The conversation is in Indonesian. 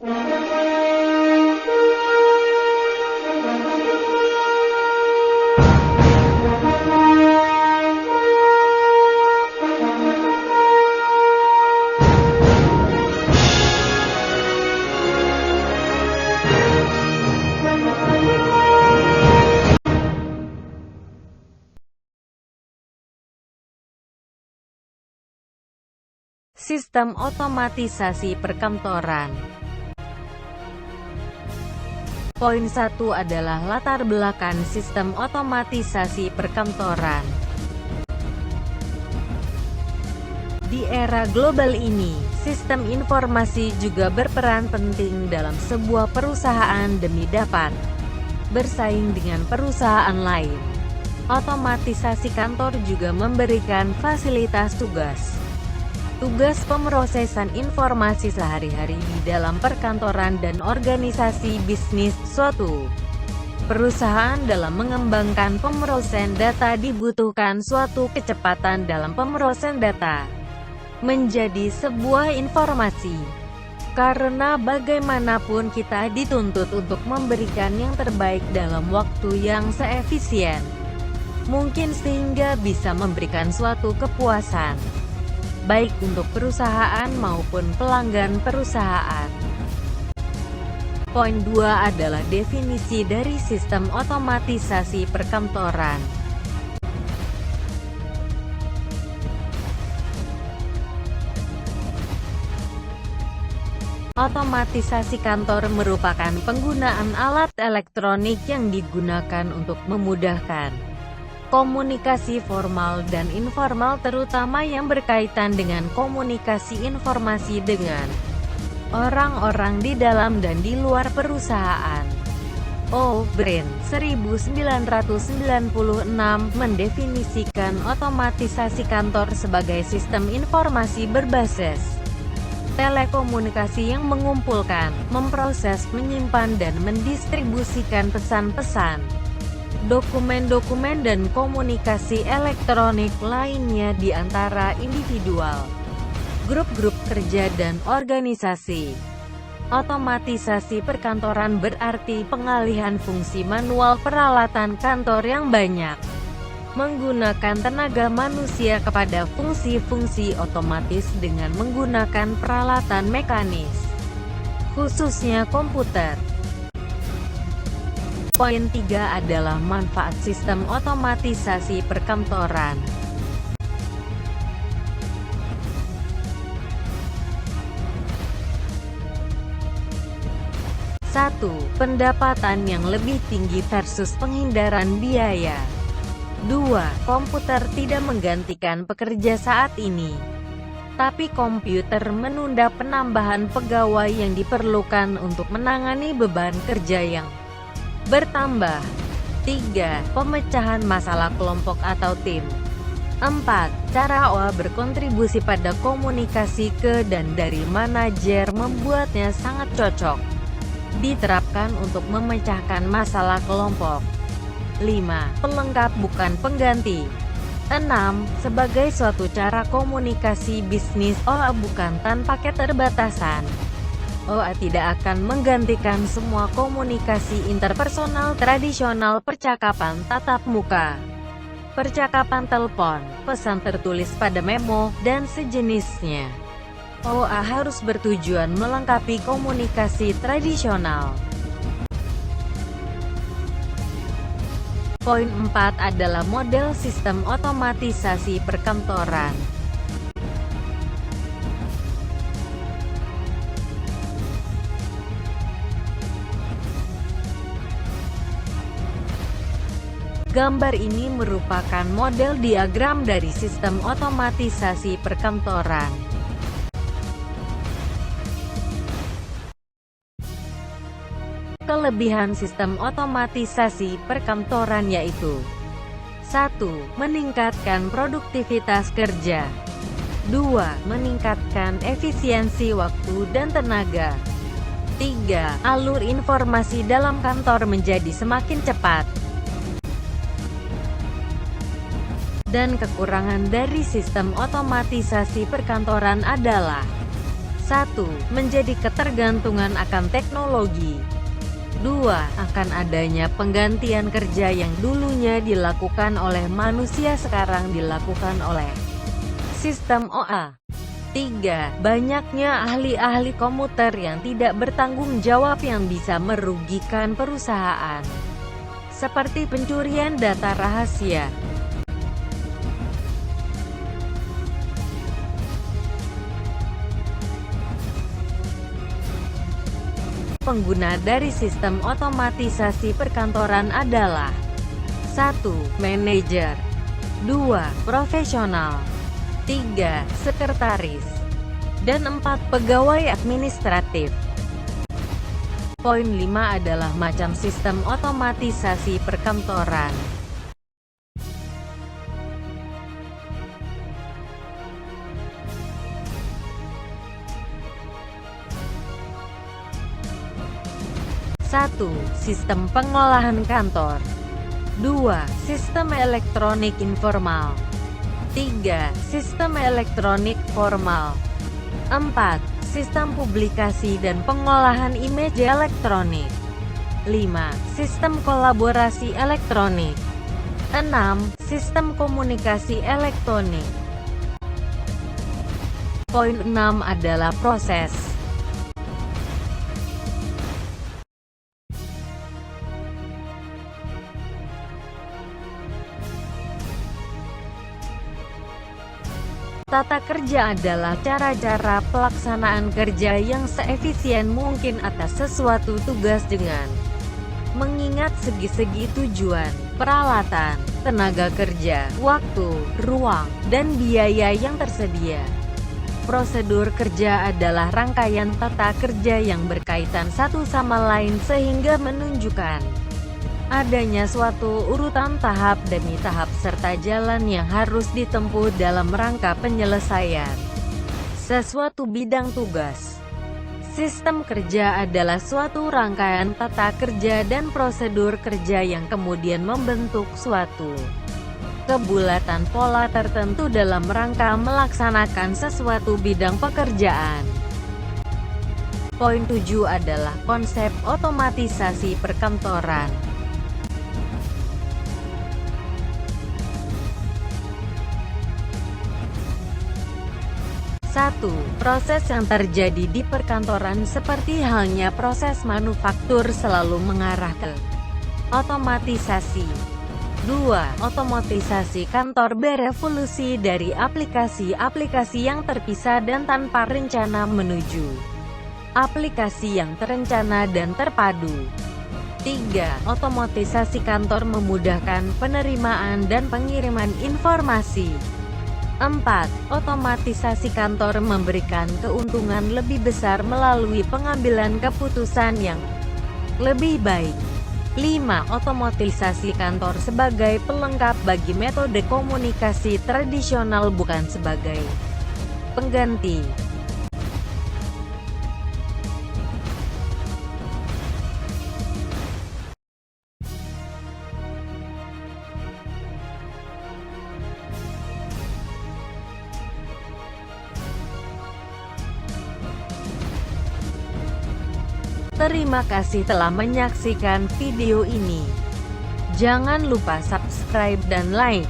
Sistem otomatisasi perkantoran. Poin 1 adalah latar belakang sistem otomatisasi perkantoran. Di era global ini, sistem informasi juga berperan penting dalam sebuah perusahaan demi dapat bersaing dengan perusahaan lain. Otomatisasi kantor juga memberikan fasilitas tugas pemrosesan informasi sehari-hari di dalam perkantoran dan organisasi bisnis. Suatu perusahaan dalam mengembangkan pemrosesan data dibutuhkan suatu kecepatan dalam pemrosesan data menjadi sebuah informasi. Karena bagaimanapun kita dituntut untuk memberikan yang terbaik dalam waktu yang seefisien mungkin sehingga bisa memberikan suatu kepuasan baik untuk perusahaan maupun pelanggan perusahaan. Poin 2 adalah definisi dari sistem otomatisasi perkantoran. Otomatisasi kantor merupakan penggunaan alat elektronik yang digunakan untuk memudahkan komunikasi formal dan informal, terutama yang berkaitan dengan komunikasi informasi dengan orang-orang di dalam dan di luar perusahaan. O'Brien, 1996, mendefinisikan otomatisasi kantor sebagai sistem informasi berbasis telekomunikasi yang mengumpulkan, memproses, menyimpan dan mendistribusikan pesan-pesan, dokumen-dokumen dan komunikasi elektronik lainnya di antara individual, grup-grup kerja dan organisasi. Otomatisasi perkantoran berarti pengalihan fungsi manual peralatan kantor yang banyak menggunakan tenaga manusia kepada fungsi-fungsi otomatis dengan menggunakan peralatan mekanis, khususnya komputer. Poin 3 adalah manfaat sistem otomatisasi perkantoran. Satu, pendapatan yang lebih tinggi versus penghindaran biaya. 2. Komputer tidak menggantikan pekerja saat ini, tapi komputer menunda penambahan pegawai yang diperlukan untuk menangani beban kerja yang bertambah. 3. Pemecahan masalah kelompok atau tim. 4. Cara OA berkontribusi pada komunikasi ke dan dari manajer membuatnya sangat cocok diterapkan untuk memecahkan masalah kelompok. 5. Pelengkap bukan pengganti. 6. Sebagai suatu cara komunikasi bisnis, OA bukan tanpa keterbatasan. OA tidak akan menggantikan semua komunikasi interpersonal tradisional, percakapan tatap muka, percakapan telepon, pesan tertulis pada memo, dan sejenisnya. OA harus bertujuan melengkapi komunikasi tradisional. Poin 4 adalah model sistem otomatisasi perkantoran. Gambar ini merupakan model diagram dari sistem otomatisasi perkantoran. Kelebihan sistem otomatisasi perkantoran yaitu: 1. Meningkatkan produktivitas kerja. 2. Meningkatkan efisiensi waktu dan tenaga. 3. Alur informasi dalam kantor menjadi semakin cepat. Dan kekurangan dari sistem otomatisasi perkantoran adalah: 1. Menjadi ketergantungan akan teknologi. 2. Akan adanya penggantian kerja yang dulunya dilakukan oleh manusia sekarang dilakukan oleh sistem OA. 3. Banyaknya ahli-ahli komputer yang tidak bertanggung jawab yang bisa merugikan perusahaan, seperti pencurian data rahasia. Pengguna dari sistem otomatisasi perkantoran adalah 1. Manajer, 2. Profesional, 3. Sekretaris, dan 4. Pegawai administratif. Poin 5 adalah macam sistem otomatisasi perkantoran. Satu. Sistem pengolahan kantor. 2. Sistem elektronik informal. 3. Sistem elektronik formal. 4. Sistem publikasi dan pengolahan image elektronik. 5. Sistem kolaborasi elektronik. 6. Sistem komunikasi elektronik. Poin 6 adalah proses. Tata kerja adalah cara-cara pelaksanaan kerja yang seefisien mungkin atas sesuatu tugas dengan mengingat segi-segi tujuan, peralatan, tenaga kerja, waktu, ruang, dan biaya yang tersedia. Prosedur kerja adalah rangkaian tata kerja yang berkaitan satu sama lain sehingga menunjukkan adanya suatu urutan tahap demi tahap serta jalan yang harus ditempuh dalam rangka penyelesaian sesuatu bidang tugas. Sistem kerja adalah suatu rangkaian tata kerja dan prosedur kerja yang kemudian membentuk suatu kebulatan pola tertentu dalam rangka melaksanakan sesuatu bidang pekerjaan. Poin 7 adalah konsep otomatisasi perkantoran. 1. Proses yang terjadi di perkantoran seperti halnya proses manufaktur selalu mengarah ke otomatisasi. 2. Otomatisasi kantor berevolusi dari aplikasi-aplikasi yang terpisah dan tanpa rencana menuju aplikasi yang terencana dan terpadu. 3. Otomatisasi kantor memudahkan penerimaan dan pengiriman informasi. 4. Otomatisasi kantor memberikan keuntungan lebih besar melalui pengambilan keputusan yang lebih baik. 5. Otomatisasi kantor sebagai pelengkap bagi metode komunikasi tradisional bukan sebagai pengganti. Terima kasih telah menyaksikan video ini. Jangan lupa subscribe dan like.